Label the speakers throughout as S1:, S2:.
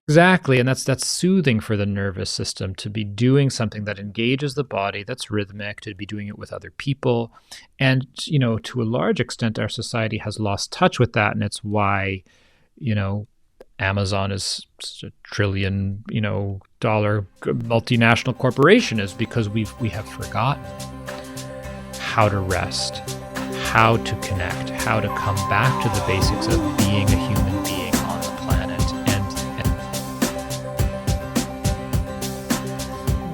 S1: Exactly, and that's soothing for the nervous system to be doing something that engages the body, that's rhythmic, to be doing it with other people. And, to a large extent, our society has lost touch with that, and it's why, you know, Amazon is a trillion, dollar multinational corporation, is because we have forgotten how to rest, how to connect, how to come back to the basics of being a human being on the planet.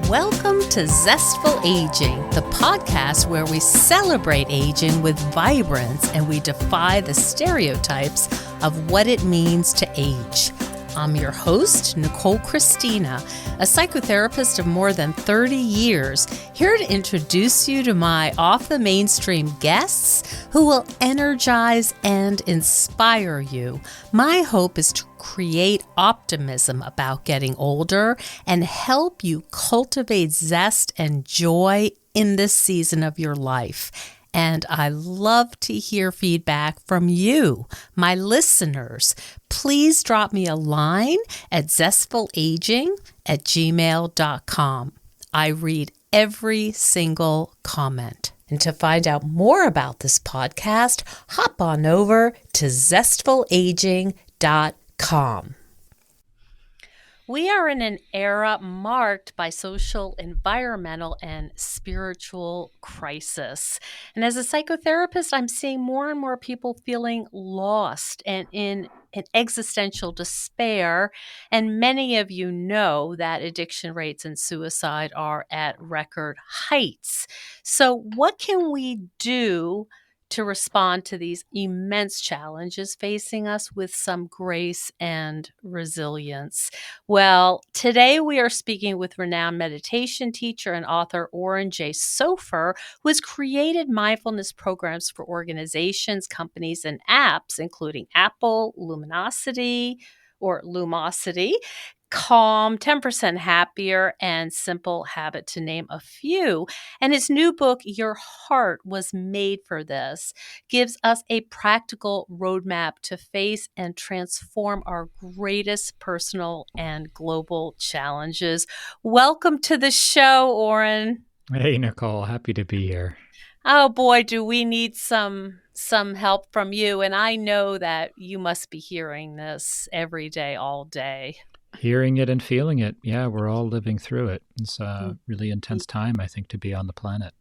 S2: Welcome to Zestful Aging, the podcast where we celebrate aging with vibrance and we defy the stereotypes of what it means to age. I'm your host, Nicole Christina, a psychotherapist of more than 30 years, here to introduce you to my off-the-mainstream guests who will energize and inspire you. My hope is to create optimism about getting older and help you cultivate zest and joy in this season of your life. And I love to hear feedback from you, my listeners. Please drop me a line at zestfulaging@gmail.com. I read every single comment. And to find out more about this podcast, hop on over to zestfulaging.com. We are in an era marked by social, environmental, and spiritual crisis. And as a psychotherapist, I'm seeing more and more people feeling lost and in an existential despair. And many of you know that addiction rates and suicide are at record heights. So what can we do to respond to these immense challenges facing us with some grace and resilience? Well, today we are speaking with renowned meditation teacher and author Oren J. Sofer, who has created mindfulness programs for organizations, companies, and apps, including Apple, Lumosity, Calm, 10% Happier, and Simple Habit, to name a few. And his new book, Your Heart Was Made for This, gives us a practical roadmap to face and transform our greatest personal and global challenges. Welcome to the show, Oren.
S1: Hey, Nicole, happy to be here.
S2: Oh boy, do we need some help from you. And I know that you must be hearing this every day, all day.
S1: Hearing it and feeling it. Yeah, we're all living through it. It's a really intense time, I think, to be on the planet.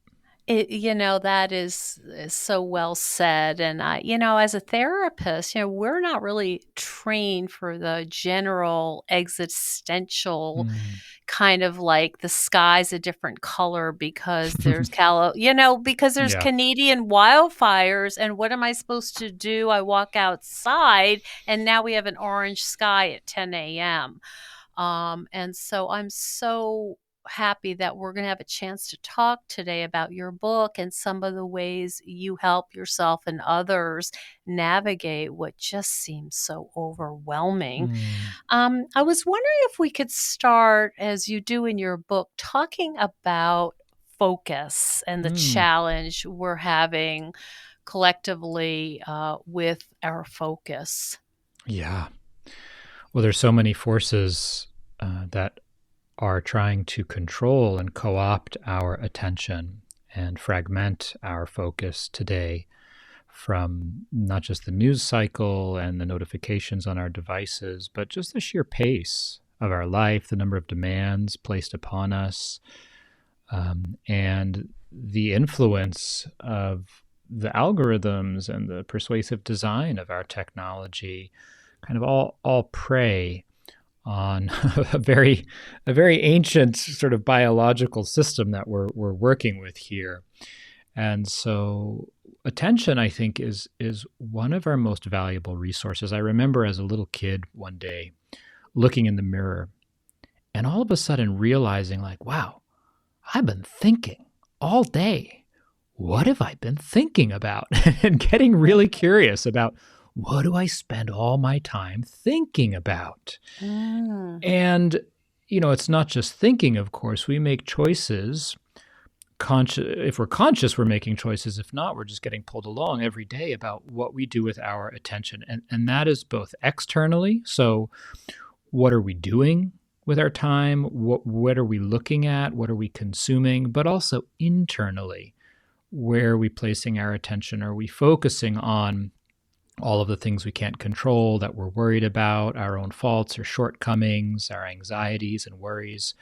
S2: That is so well said. And as a therapist, we're not really trained for the general existential kind of like the sky's a different color because there's because there's Canadian wildfires. And what am I supposed to do? I walk outside and now we have an orange sky at 10 a.m. And so I'm so happy that we're going to have a chance to talk today about your book and some of the ways you help yourself and others navigate what just seems so overwhelming. I was wondering if we could start, as you do in your book, talking about focus and the challenge we're having collectively with our focus.
S1: Yeah. Well, there's so many forces that are trying to control and co-opt our attention and fragment our focus today, from not just the news cycle and the notifications on our devices, but just the sheer pace of our life, the number of demands placed upon us, and the influence of the algorithms and the persuasive design of our technology, kind of all prey on a very ancient sort of biological system that we're working with here. And so attention, I think, is one of our most valuable resources. I remember as a little kid one day looking in the mirror and all of a sudden realizing, like, wow, I've been thinking all day. What have I been thinking about? And getting really curious about, what do I spend all my time thinking about? And, it's not just thinking, of course. We make choices. If we're conscious, we're making choices. If not, we're just getting pulled along every day about what we do with our attention. And that is both externally. So what are we doing with our time? What are we looking at? What are we consuming? But also internally, where are we placing our attention? Are we focusing on all of the things we can't control that we're worried about, our own faults or shortcomings, our anxieties and worries?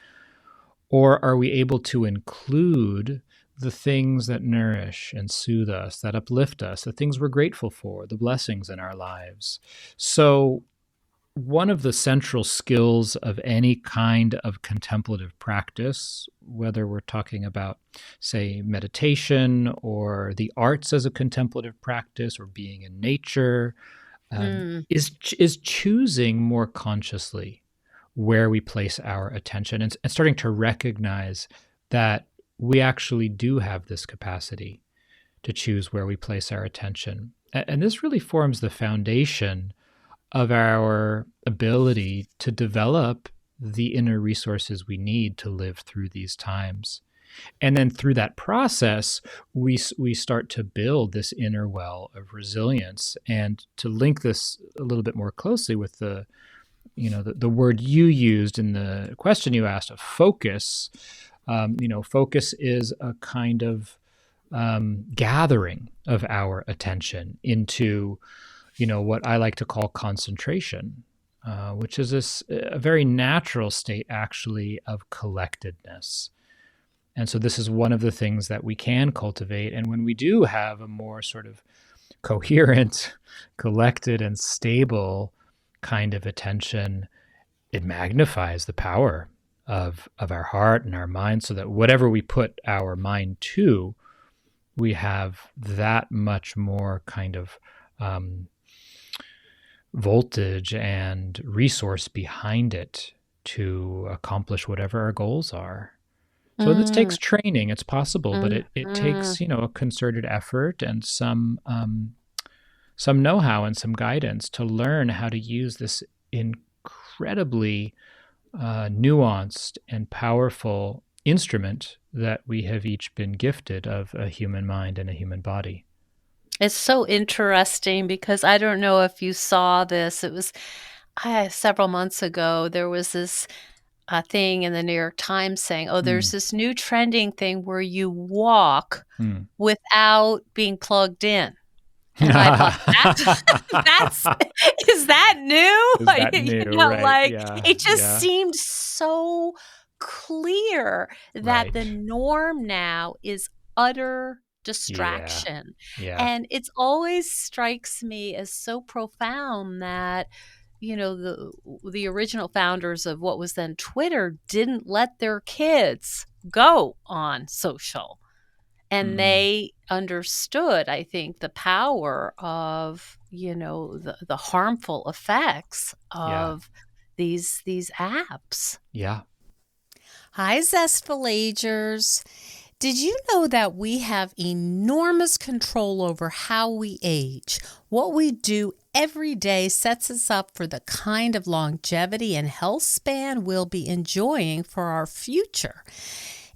S1: Or are we able to include the things that nourish and soothe us, that uplift us, the things we're grateful for, the blessings in our lives? So, one of the central skills of any kind of contemplative practice, whether we're talking about, say, meditation or the arts as a contemplative practice or being in nature,
S2: Mm.
S1: is choosing more consciously where we place our attention and starting to recognize that we actually do have this capacity to choose where we place our attention. And this really forms the foundation of our ability to develop the inner resources we need to live through these times. And then through that process, we start to build this inner well of resilience. And to link this a little bit more closely with the word you used in the question you asked of focus, focus is a kind of gathering of our attention into what I like to call concentration, which is a very natural state, actually, of collectedness. And so this is one of the things that we can cultivate. And when we do have a more sort of coherent, collected, and stable kind of attention, it magnifies the power of our heart and our mind, so that whatever we put our mind to, we have that much more kind of voltage and resource behind it to accomplish whatever our goals are. So this takes training. It's possible, but it takes, a concerted effort and some know-how and some guidance to learn how to use this incredibly nuanced and powerful instrument that we have each been gifted of a human mind and a human body.
S2: It's so interesting because I don't know if you saw this. It was several months ago. There was this thing in the New York Times saying, there's this new trending thing where you walk without being plugged in. And I thought, that's is that new?
S1: Is that new? Right.
S2: It just seemed so clear that the norm now is utter distraction. And it always strikes me as so profound that the original founders of what was then Twitter didn't let their kids go on social. And they understood, I think, the power of, the harmful effects of these apps.
S1: Yeah.
S2: Hi, Zestful Agers. Did you know that we have enormous control over how we age? What we do every day sets us up for the kind of longevity and health span we'll be enjoying for our future.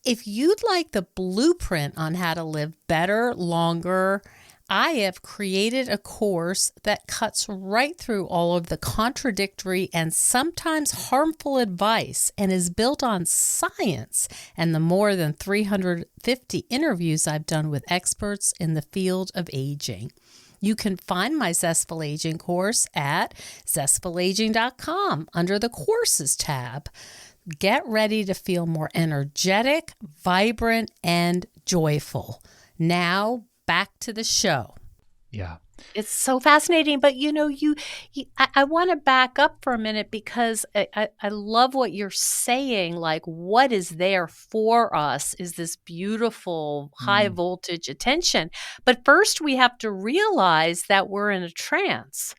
S2: If you'd like the blueprint on how to live better, longer, I have created a course that cuts right through all of the contradictory and sometimes harmful advice and is built on science and the more than 350 interviews I've done with experts in the field of aging. You can find my Zestful Aging course at zestfulaging.com under the Courses tab. Get ready to feel more energetic, vibrant, and joyful. Now, back to the show.
S1: Yeah.
S2: It's so fascinating, but I want to back up for a minute because I love what you're saying. Like, what is there for us is this beautiful high voltage attention. But first, we have to realize that we're in a trance.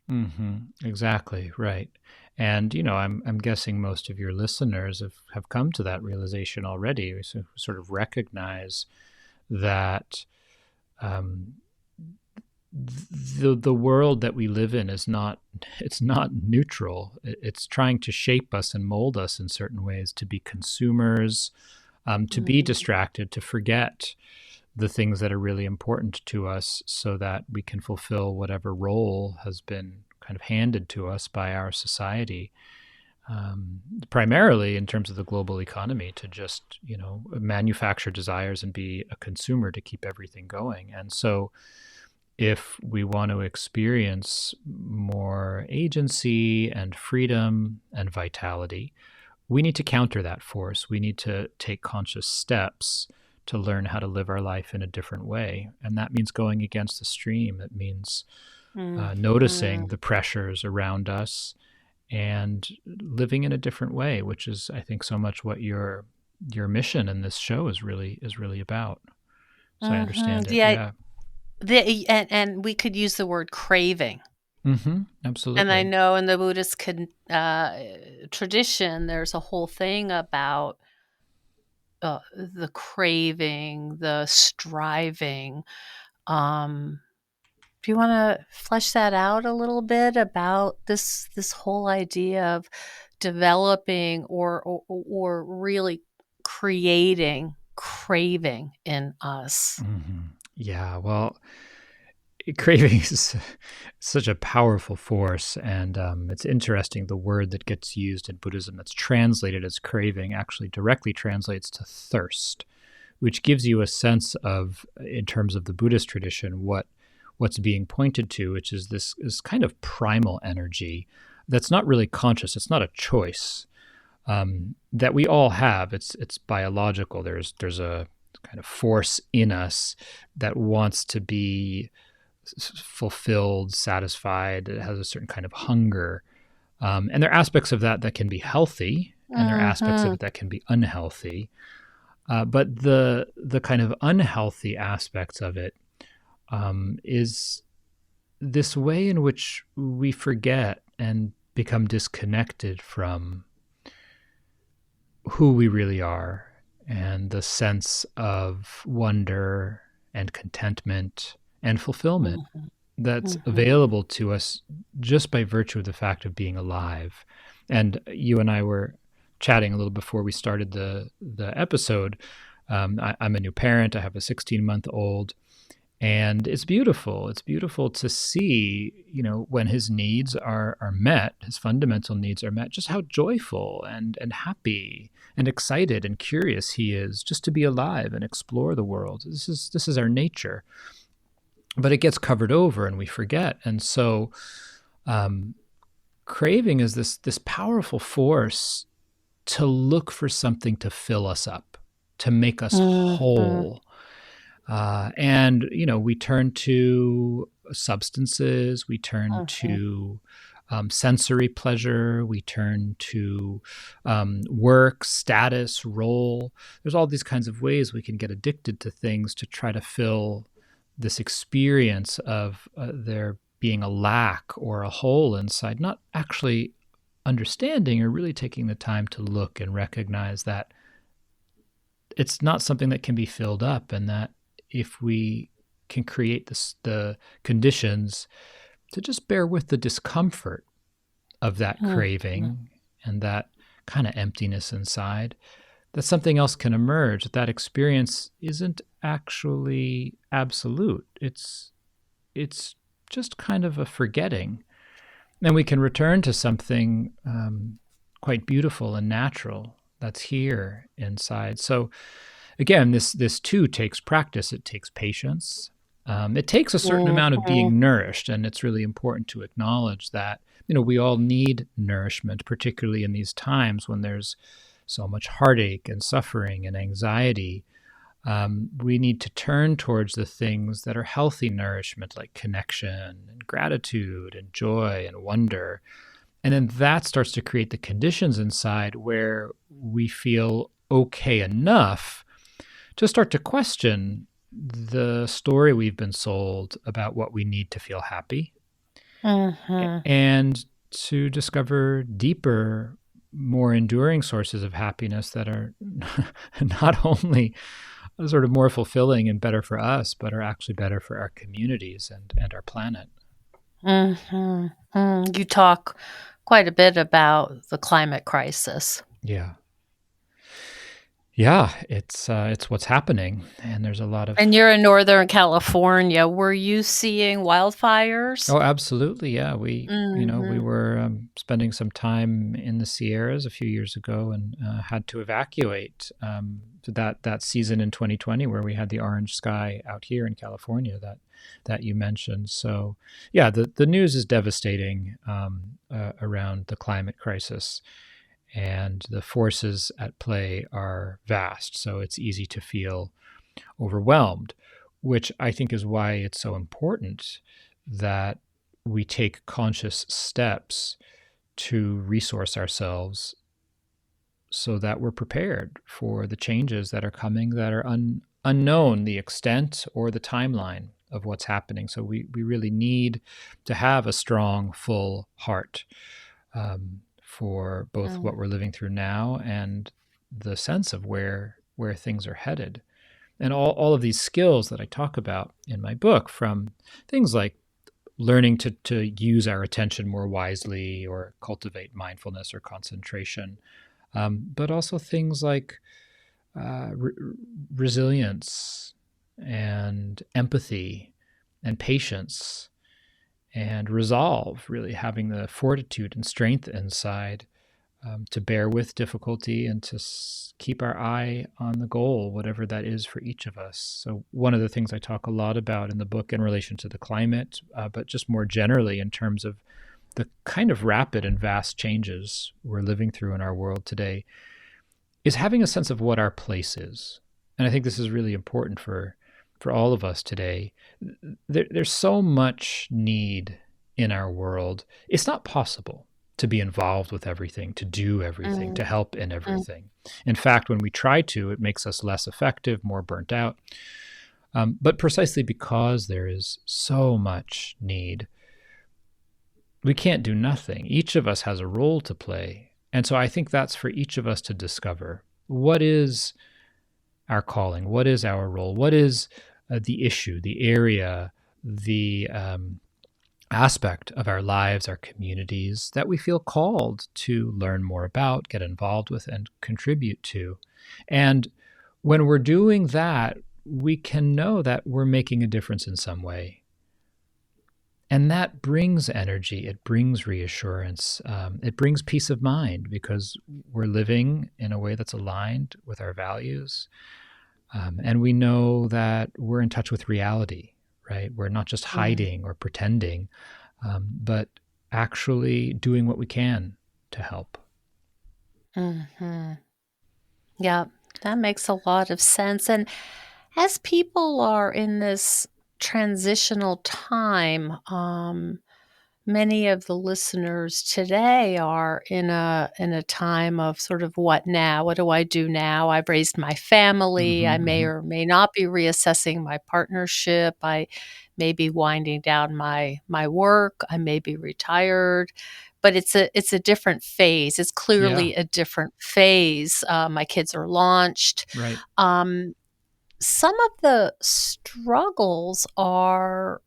S1: Exactly right. And I'm guessing most of your listeners have come to that realization already. So sort of recognize that the world that we live in is not neutral. It's trying to shape us and mold us in certain ways to be consumers, to be distracted, to forget the things that are really important to us so that we can fulfill whatever role has been kind of handed to us by our society. primarily in terms of the global economy, to just, manufacture desires and be a consumer to keep everything going. And so if we want to experience more agency and freedom and vitality, we need to counter that force. We need to take conscious steps to learn how to live our life in a different way. And that means going against the stream. It means noticing the pressures around us and living in a different way, which is, I think, so much what your mission in this show is really about. So I understand it.
S2: Yeah.
S1: Yeah.
S2: And we could use the word craving.
S1: Absolutely.
S2: And I know in the Buddhist tradition, there's a whole thing about the craving, the striving. Do you want to flesh that out a little bit about this whole idea of developing or really creating craving in us?
S1: Yeah, well, craving is such a powerful force, and it's interesting. The word that gets used in Buddhism that's translated as craving actually directly translates to thirst, which gives you a sense of, in terms of the Buddhist tradition, what's being pointed to, which is this kind of primal energy that's not really conscious. It's not a choice that we all have. It's biological. There's a kind of force in us that wants to be fulfilled, satisfied. It has a certain kind of hunger. And there are aspects of that can be healthy, and there are aspects of it that can be unhealthy. But the kind of unhealthy aspects of it is this way in which we forget and become disconnected from who we really are, and the sense of wonder and contentment and fulfillment that's available to us just by virtue of the fact of being alive. And you and I were chatting a little before we started the episode. I'm a new parent. I have a 16-month-old. And it's beautiful. It's beautiful to see, when his needs are met, his fundamental needs are met, just how joyful and happy and excited and curious he is just to be alive and explore the world. This is our nature. But it gets covered over and we forget. And so craving is this powerful force to look for something to fill us up, to make us whole. And, we turn to substances, we turn to sensory pleasure, we turn to work, status, role. There's all these kinds of ways we can get addicted to things to try to fill this experience of there being a lack or a hole inside, not actually understanding or really taking the time to look and recognize that it's not something that can be filled up, and that if we can create the conditions to just bear with the discomfort of that craving and that kind of emptiness inside, that something else can emerge. That experience isn't actually absolute. It's just kind of a forgetting. Then we can return to something quite beautiful and natural that's here inside. So again, this too takes practice. It takes patience. It takes a certain amount of being nourished, and it's really important to acknowledge that we all need nourishment, particularly in these times when there's so much heartache and suffering and anxiety. We need to turn towards the things that are healthy nourishment, like connection and gratitude and joy and wonder. And then that starts to create the conditions inside where we feel okay enough to start to question the story we've been sold about what we need to feel happy, and to discover deeper, more enduring sources of happiness that are not only sort of more fulfilling and better for us, but are actually better for our communities and our planet.
S2: You talk quite a bit about the climate crisis.
S1: Yeah. Yeah, it's what's happening, and there's a lot of.
S2: And you're in Northern California. Were you seeing wildfires?
S1: Oh, absolutely, yeah. We
S2: Mhm.
S1: were spending some time in the Sierras a few years ago, and had to evacuate that season in 2020 where we had the orange sky out here in California that you mentioned. So, yeah, the news is devastating around the climate crisis, and the forces at play are vast. So it's easy to feel overwhelmed, which I think is why it's so important that we take conscious steps to resource ourselves so that we're prepared for the changes that are coming that are unknown, the extent or the timeline of what's happening. So we really need to have a strong, full heart for both
S2: Mm.
S1: what we're living through now and the sense of where things are headed. And all of these skills that I talk about in my book, from things like learning to use our attention more wisely or cultivate mindfulness or concentration, but also things like resilience and empathy and patience and resolve, really having the fortitude and strength inside to bear with difficulty and to keep our eye on the goal, whatever that is for each of us. So, one of the things I talk a lot about in the book in relation to the climate, but just more generally in terms of the kind of rapid and vast changes we're living through in our world today, is having a sense of what our place is. And I think this is really important for all of us today. There's so much need in our world. It's not possible to be involved with everything, to do everything, to
S2: Mm.
S1: help in
S2: Mm.
S1: everything. In fact, when we try to, it makes us less effective, more burnt out. But precisely because there is so much need, we can't do nothing. Each of us has a role to play. And so I think that's for each of us to discover. What is our calling? What is our role? What is the issue, the area, the aspect of our lives, our communities that we feel called to learn more about, get involved with, and contribute to? And when we're doing that, we can know that we're making a difference in some way. And that brings energy, it brings reassurance, it brings peace of mind because we're living in a way that's aligned with our values. And we know that we're in touch with reality, right? We're not just
S2: Mm.
S1: hiding or pretending, but actually doing what we can to help.
S2: Mhm. Yeah, that makes a lot of sense. And as people are in this transitional time, many of the listeners today are in a time of sort of what now? What do I do now? I've raised my family. I
S1: Hmm.
S2: may
S1: Hmm.
S2: or may not be reassessing my partnership. I may be winding down my work. I may be retired. But it's a different phase. It's
S1: Yeah,
S2: clearly a different phase. My kids are launched.
S1: right.
S2: Um, some of the struggles are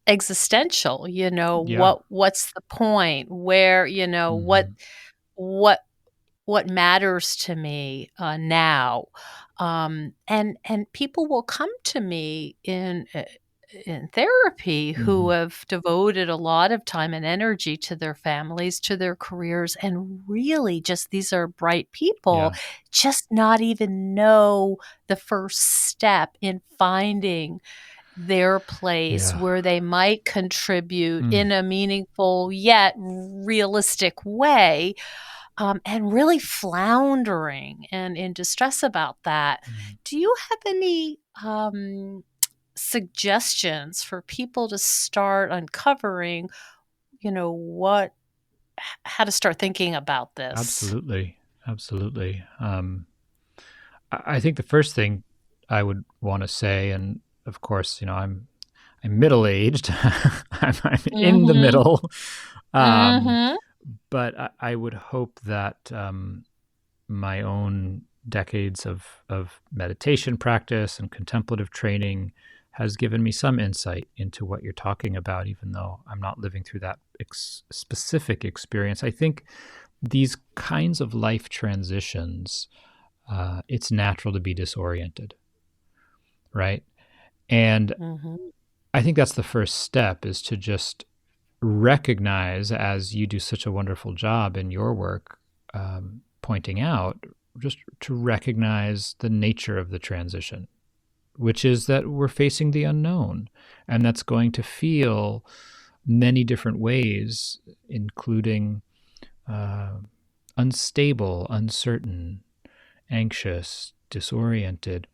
S2: existential,
S1: Yeah.
S2: what's the point? Where,
S1: Hmm.
S2: what what matters to me, now? And people will come to me in therapy who
S1: Hmm.
S2: have devoted a lot of time and energy to their families, to their careers, and really just these are bright people,
S1: Yeah.
S2: just not even know the first step in finding their place
S1: Yeah.
S2: where they might contribute
S1: Mm.
S2: in a meaningful yet realistic way, and really floundering and in distress about that.
S1: Mm.
S2: Do you have any suggestions for people to start uncovering, what how to start thinking about this?
S1: Absolutely. Absolutely. I think the first thing I would want to say, and of course, I'm middle aged. I'm in the
S2: Mhm.
S1: middle, um,
S2: Mhm.
S1: but I would hope that my own decades of meditation practice and contemplative training has given me some insight into what you're talking about, even though I'm not living through that specific experience. I think these kinds of life transitions it's natural to be disoriented, right? And
S2: Mhm.
S1: I think that's the first step, is to just recognize, as you do such a wonderful job in your work, pointing out, just to recognize the nature of the transition, which is that we're facing the unknown, and that's going to feel many different ways, including uh, unstable, uncertain, anxious, disoriented,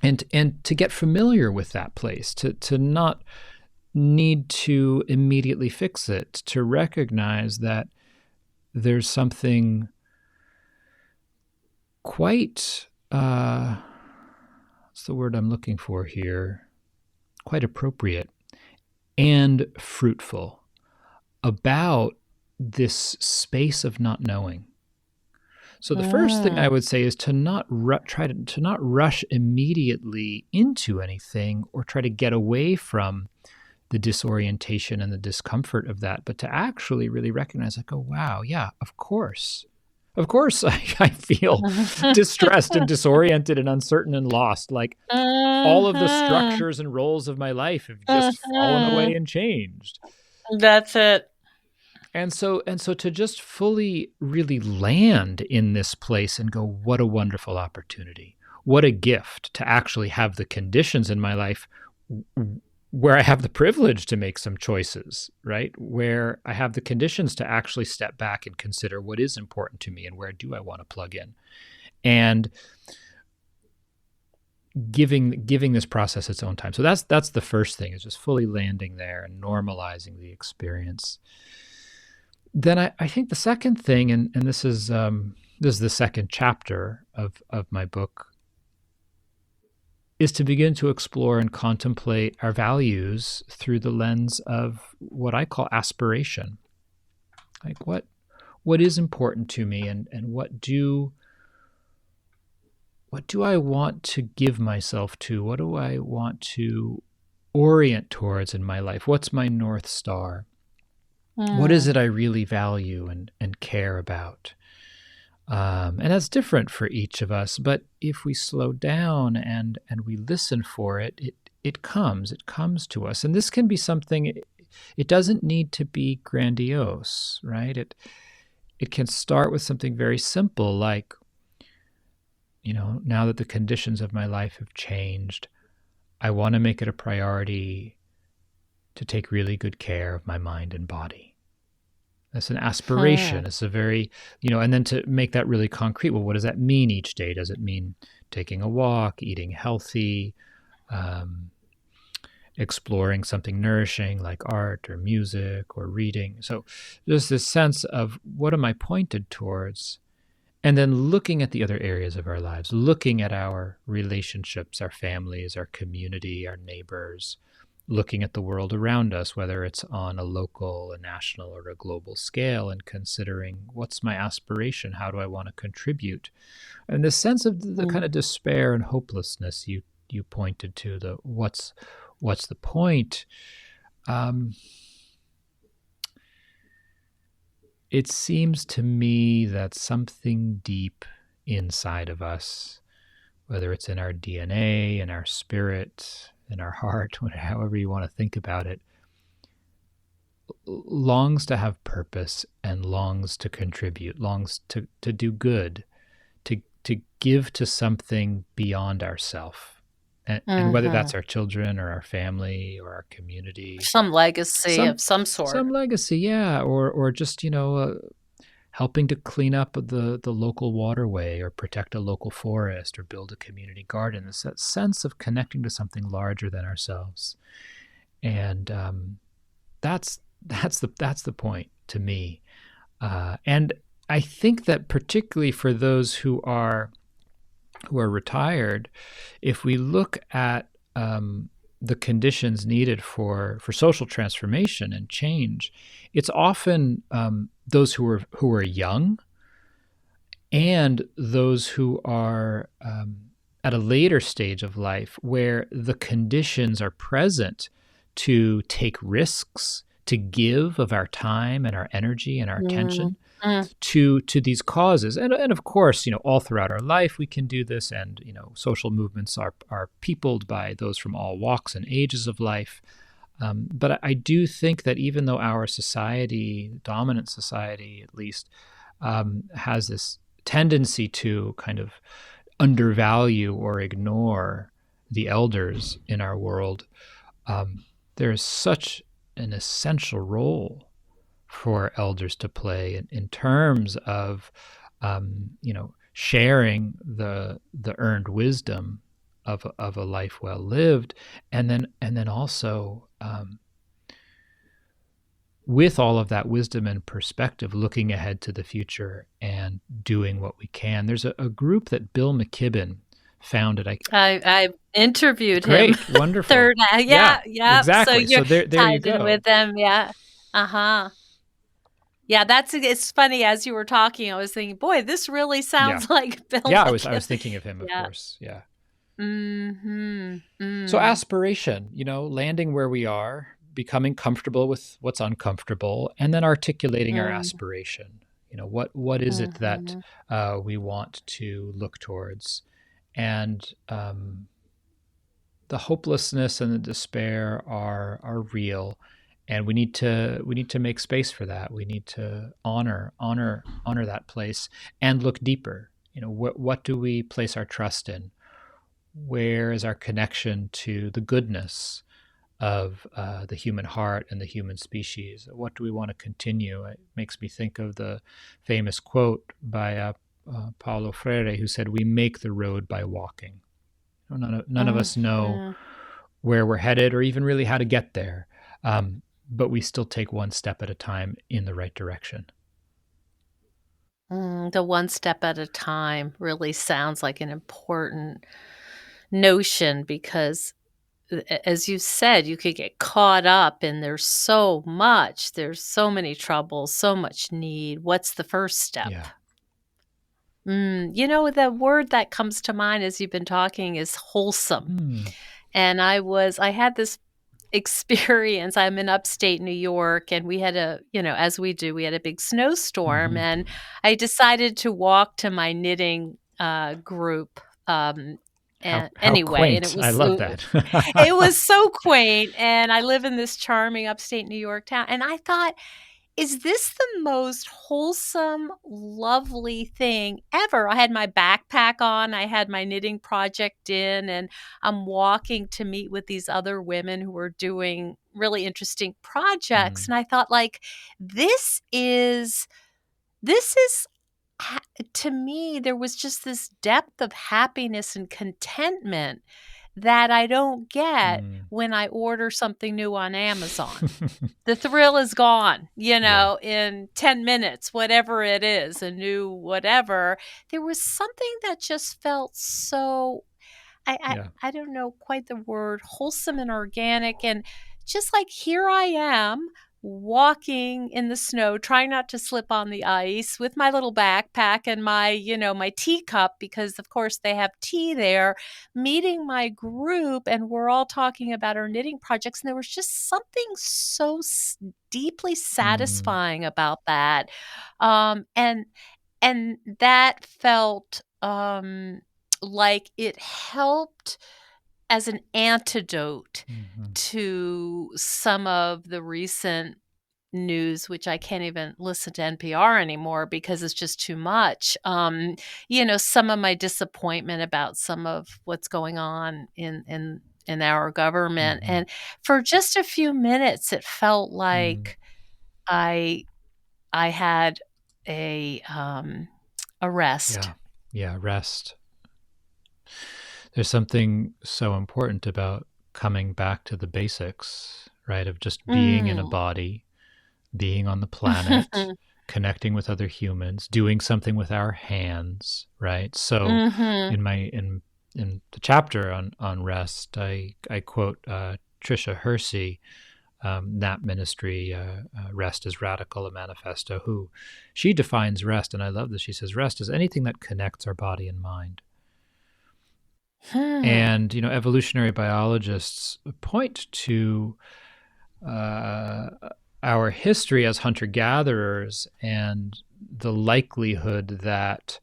S1: and to get familiar with that place, to not need to immediately fix it, to recognize that there's something quite what's the word I'm looking for here? Quite appropriate and fruitful about this space of not knowing. So the first thing I
S2: Mm.
S1: would say is to not to not rush immediately into anything, or try to get away from the disorientation and the discomfort of that, but to actually really recognize, like, oh wow, yeah, of course. Of course I feel distressed and disoriented and uncertain and lost. Like, all of the
S2: Mhm.
S1: structures and roles of my life have just fallen away
S2: Mhm.
S1: and changed.
S2: That's it.
S1: And so to just fully really land in this place and go, what a wonderful opportunity. What a gift to actually have the conditions in my life where I have the privilege to make some choices, right? Where I have the conditions to actually step back and consider what is important to me and where do I want to plug in. And giving this process its own time. So that's the first thing, is just fully landing there and normalizing the experience. Then I think the second thing, and this is the second chapter of my book, is to begin to explore and contemplate our values through the lens of what I call aspiration. Like, what is important to me, and what do I want to give myself to? What do I want to orient towards in my life? What's my North Star? What is
S2: Mm.
S1: it I really value and care about? And that's different for each of us. But if we slow down and we listen for it, it comes to us. And this can be something. It doesn't need to be grandiose, right? It can start with something very simple, like, now that the conditions of my life have changed, I want to make it a priority to take really good care of my mind and body. That's an
S2: Hmm.
S1: aspiration. It's a very, and then to make that really concrete. Well, what does that mean each day? Does it mean taking a walk, eating healthy, um, exploring something nourishing like art or music or reading? So there's this sense of, what am I pointed towards? And then looking at the other areas of our lives, looking at our relationships, our families, our community, our neighbors, looking at the world around us, whether it's on a local, a national, or a global scale, and considering, what's my aspiration? How do I want to contribute? And the sense of the kind of
S2: Mm.
S1: despair and hopelessness you pointed to, the what's the point? Um, it seems to me that something deep inside of us, whether it's in our DNA, in our spirit, in our heart, however you want to think about it, longs to have purpose and longs to contribute, longs to do good, to give to something beyond ourself. And whether that's
S2: Mhm.
S1: our children or our family or our community,
S2: Some legacy
S1: some
S2: of some sort.
S1: some legacy, yeah, or just helping to clean up the local waterway, or protect a local forest, or build a community garden. It's that sense of connecting to something larger than ourselves. And that's the point to me. And I think that particularly for those who are retired, if we look at the conditions needed for social transformation and change, it's often those who are young, and those who are at a later stage of life, where the conditions are present to take risks, to give of our time and our energy and our
S2: Mm.
S1: attention,
S2: Mm.
S1: to these causes. And of course, all throughout our life we can do this, and social movements are peopled by those from all walks and ages of life. But I do think that even though our society, dominant society at least, has this tendency to kind of undervalue or ignore the elders in our world, there's such an essential role for elders to play in terms of, sharing the earned wisdom of a life well lived, and then also, with all of that wisdom and perspective, looking ahead to the future and doing what we can. There's a group that Bill McKibben founded.
S2: I interviewed him.
S1: Great, wonderful.
S2: Third,
S1: Yeah,
S2: yeah. So
S1: exactly.
S2: you're
S1: So there you
S2: tied in
S1: go.
S2: with them, yeah. Uh-huh. Yeah, it's funny, as you were talking, I was thinking, boy, this really sounds like Bill
S1: Yeah, I
S2: McKibben.
S1: was thinking of him, of
S2: Yeah.
S1: course. Yeah.
S2: Mm-hmm.
S1: So aspiration, landing where we are, becoming comfortable with what's uncomfortable, and then articulating our aspiration. What is it that we want to look towards? And the hopelessness and the despair are real, and we need to make space for that. We need to honor that place and look deeper. What do we place our trust in? Where is our connection to the goodness of the human heart and the human species? What do we want to continue? It makes me think of the famous quote by Paulo Freire, who said, "We make the road by walking." None of us know where we're headed or even really how to get there, but we still take one step at a time in the right direction.
S2: The one step at a time really sounds like an important notion, because as you said, you could get caught up and there's so many troubles, so much need. What's the first step?
S1: Yeah.
S2: The word that comes to mind as you've been talking is wholesome. And I had this experience. I'm in upstate New York, and we had as we do, we had a big snowstorm, and I decided to walk to my knitting group.
S1: How
S2: Anyway,
S1: quaint.
S2: and
S1: I love that.
S2: it was so quaint. And I live in this charming upstate New York town, and I thought, is this the most wholesome, lovely thing ever? I had my backpack on, I had my knitting project in, and I'm walking to meet with these other women who were doing really interesting projects. And I thought, this is to me, there was just this depth of happiness and contentment that I don't get when I order something new on Amazon. The thrill is gone, in 10 minutes, whatever it is, a new whatever. There was something that just felt so, I don't know quite the word, wholesome and organic. And just here I am, walking in the snow, trying not to slip on the ice, with my little backpack and my, my teacup, because of course they have tea there, meeting my group, and we're all talking about our knitting projects. And there was just something so deeply satisfying about that. And that felt like it helped as an antidote to some of the recent news, which I can't even listen to NPR anymore because it's just too much. Some of my disappointment about some of what's going on in our government. And for just a few minutes, it felt like I had a rest.
S1: Yeah, rest. There's something so important about coming back to the basics, right? Of just being in a body, being on the planet, connecting with other humans, doing something with our hands, right? So in the chapter on rest, I quote Tricia Hersey, Nap Ministry, Rest is Radical, a manifesto, who she defines rest, and I love this. She says, rest is anything that connects our body and mind. And, evolutionary biologists point to our history as hunter-gatherers and the likelihood that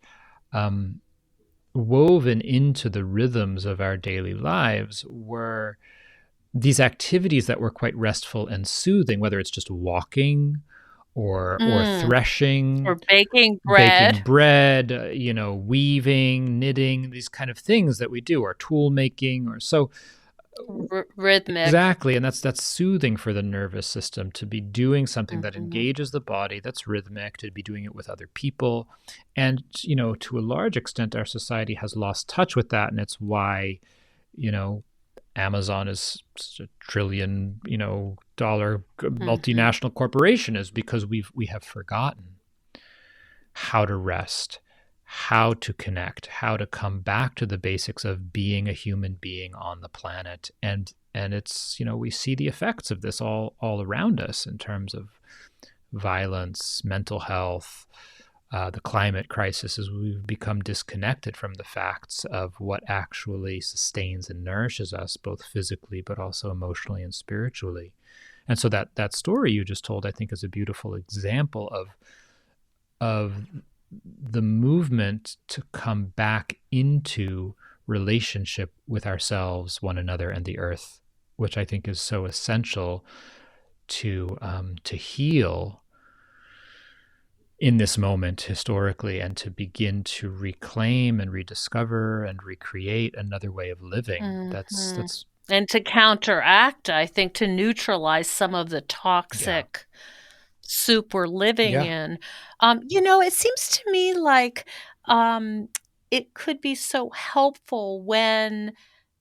S1: woven into the rhythms of our daily lives were these activities that were quite restful and soothing, whether it's just walking or
S2: Mm.
S1: threshing,
S2: Or baking
S1: baking
S2: bread.
S1: bread, weaving, knitting, these kind of things that we do, or tool making, or so.
S2: Rhythmic.
S1: Exactly, and that's soothing for the nervous system to be doing something that
S2: Mhm.
S1: engages the body, that's rhythmic, to be doing it with other people. And, to a large extent, our society has lost touch with that, and it's why, you know, Amazon is a trillion, dollar
S2: Mhm.
S1: multinational corporation, is because we have forgotten how to rest, how to connect, how to come back to the basics of being a human being on the planet. And it's, we see the effects of this all around us in terms of violence, mental health, the climate crisis, as we've become disconnected from the facts of what actually sustains and nourishes us, both physically but also emotionally and spiritually. And so that story you just told, I think, is a beautiful example of the movement to come back into relationship with ourselves, one another, and the earth, which I think is so essential to heal in this moment historically, and to begin to reclaim and rediscover and recreate another way of living. That's
S2: Mhm.
S1: that's
S2: And to counteract, I think, to neutralize some of the
S1: yeah,
S2: toxic soup we're living
S1: yeah,
S2: in. It seems to me like, um, it could be so helpful when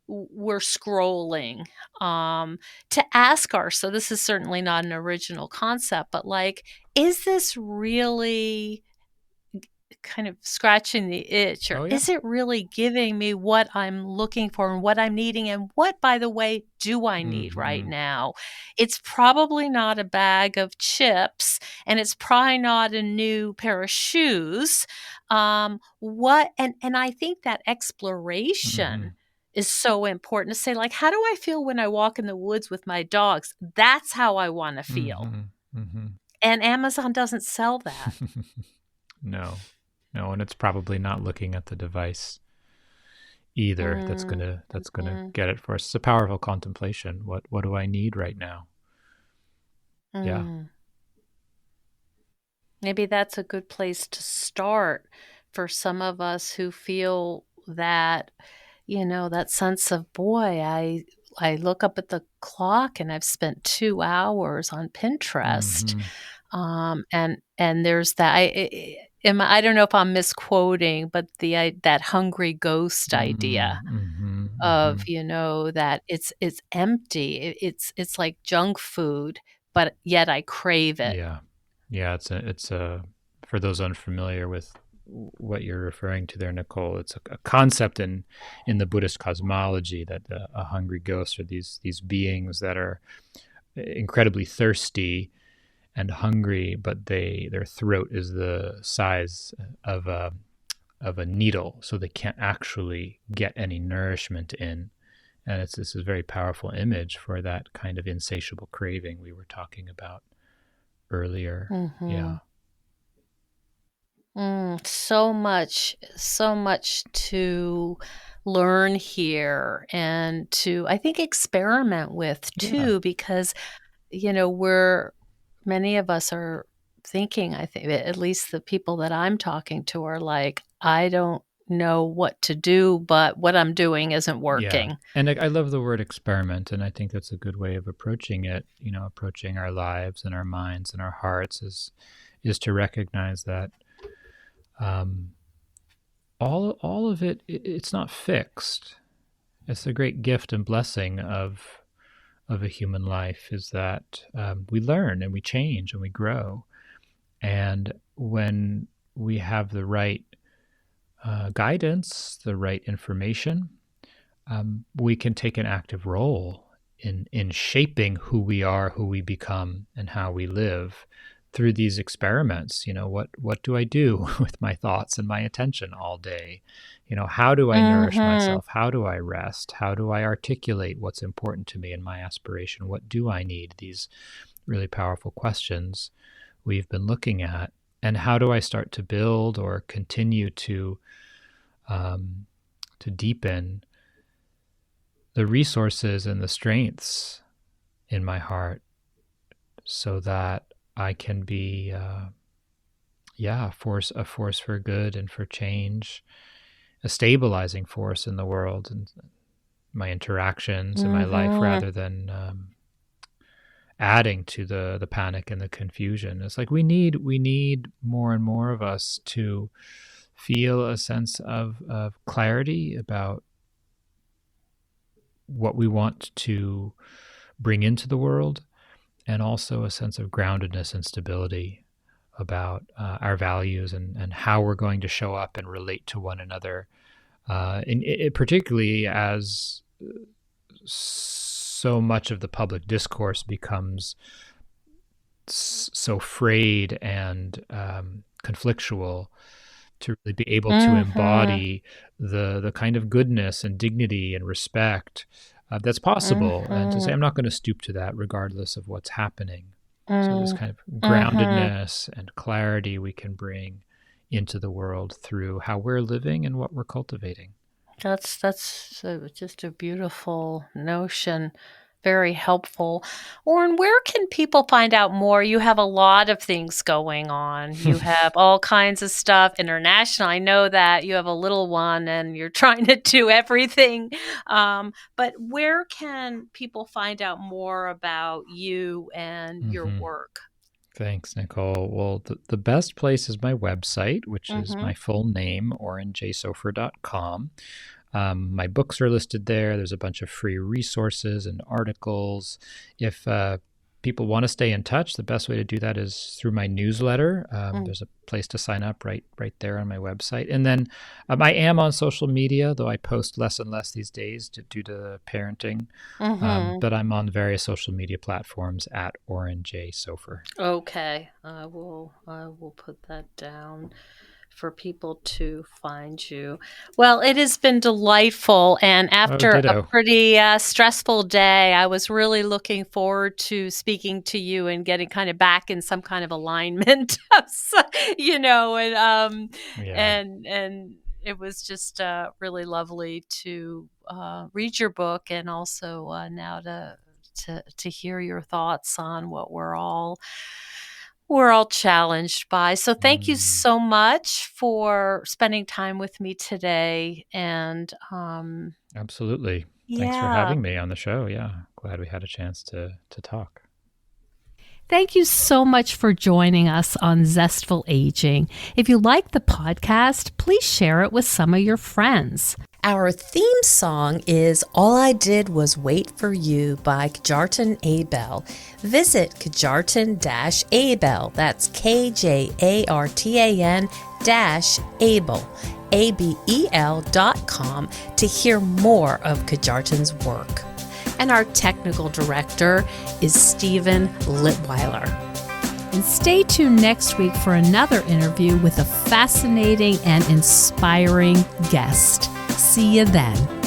S2: we're scrolling, to ask ourselves, this is certainly not an original concept, but, like, is this really kind of scratching the itch, or
S1: oh yeah,
S2: is it really giving me what I'm looking for and what I'm needing, and what, by the way, do I need right
S1: hmm,
S2: now? It's probably not a bag of chips, and it's probably not a new pair of shoes. What and I think that exploration
S1: hmm,
S2: is so important to say, like, how do I feel when I walk in the woods with my dogs? That's how I want to feel.
S1: hmm, hmm.
S2: And Amazon doesn't sell that.
S1: No, no, and it's probably not looking at the device either that's
S2: Mm,
S1: gonna
S2: mhm.
S1: get it for us. It's a powerful contemplation. What do I need right now? Yeah,
S2: Mm. Maybe that's a good place to start for some of us who feel that, that sense of, boy, I look up at the clock and I've spent 2 hours on Pinterest.
S1: hmm,
S2: And there's that I don't know if I'm misquoting, but that hungry ghost idea
S1: hmm, hmm,
S2: of,
S1: hmm.
S2: that it's empty. It's like junk food, but yet I crave it.
S1: Yeah, yeah. It's a for those unfamiliar with what you're referring to there, Nicole. It's a concept in the Buddhist cosmology that a hungry ghost are these beings that are incredibly thirsty and hungry, but their throat is the size of a needle, so they can't actually get any nourishment in. And this is a very powerful image for that kind of insatiable craving we were talking about earlier. Yeah.
S2: Mhm. So much to learn here and to, I think, experiment with
S1: Yeah.
S2: too, because, we're many of us are thinking, I think, at least the people that I'm talking to are like, I don't know what to do, but what I'm doing isn't
S1: Yeah.
S2: working.
S1: And I love the word experiment. And I think that's a good way of approaching it, approaching our lives and our minds and our hearts is to recognize that um, all of it's not fixed. It's a great gift and blessing of a human life, is that we learn and we change and we grow. And when we have the right guidance, the right information, we can take an active role in shaping who we are, who we become, and how we live through these experiments. What do I do with my thoughts and my attention all day? How do I nourish
S2: Mhm.
S1: myself? How do I rest? How do I articulate what's important to me and my aspiration? What do I need? These really powerful questions we've been looking at. And how do I start to build or continue to deepen the resources and the strengths in my heart so that I can be, a force for good and for change, a stabilizing force in the world and my interactions in my life, rather than adding to the panic and the confusion. It's like we need more and more of us to feel a sense of clarity about what we want to bring into the world, and also a sense of groundedness and stability about our values and how we're going to show up and relate to one another, particularly as so much of the public discourse becomes so frayed and conflictual, to really be able to embody the kind of goodness and dignity and respect that's possible, and to say, I'm not going to stoop to that regardless of what's happening. So this kind of groundedness and clarity we can bring into the world through how we're living and what we're cultivating.
S2: That's just a beautiful notion. Very helpful. Oren, where can people find out more? You have a lot of things going on. You have all kinds of stuff international. I know that you have a little one and you're trying to do everything. But where can people find out more about you and your work?
S1: Thanks, Nicole. Well, the best place is my website, which is my full name, orenjsofer.com. My books are listed there. There's a bunch of free resources and articles. If people want to stay in touch, the best way to do that is through my newsletter. There's a place to sign up right there on my website. And then I am on social media, though I post less and less these days due to parenting. But I'm on various social media platforms at Oren J. Sofer.
S2: Okay, I will put that down for people to find you. Well, it has been delightful. And after a pretty stressful day, I was really looking forward to speaking to you and getting kind of back in some kind of alignment, and it was just really lovely to read your book, and also now to hear your thoughts on what we're all challenged by. So thank you so much for spending time with me today. And
S1: absolutely. Thanks for having me on the show. Yeah. Glad we had a chance to talk.
S3: Thank you so much for joining us on Zestful Aging. If you like the podcast, please share it with some of your friends.
S4: Our theme song is All I Did Was Wait for You by Kjartan Abel. Visit Kjartan-Abel, that's KJARTAN-Abel, ABEL.com to hear more of Kjartan's work. And our technical director is Stephen Litweiler.
S3: And stay tuned next week for another interview with a fascinating and inspiring guest. See you then.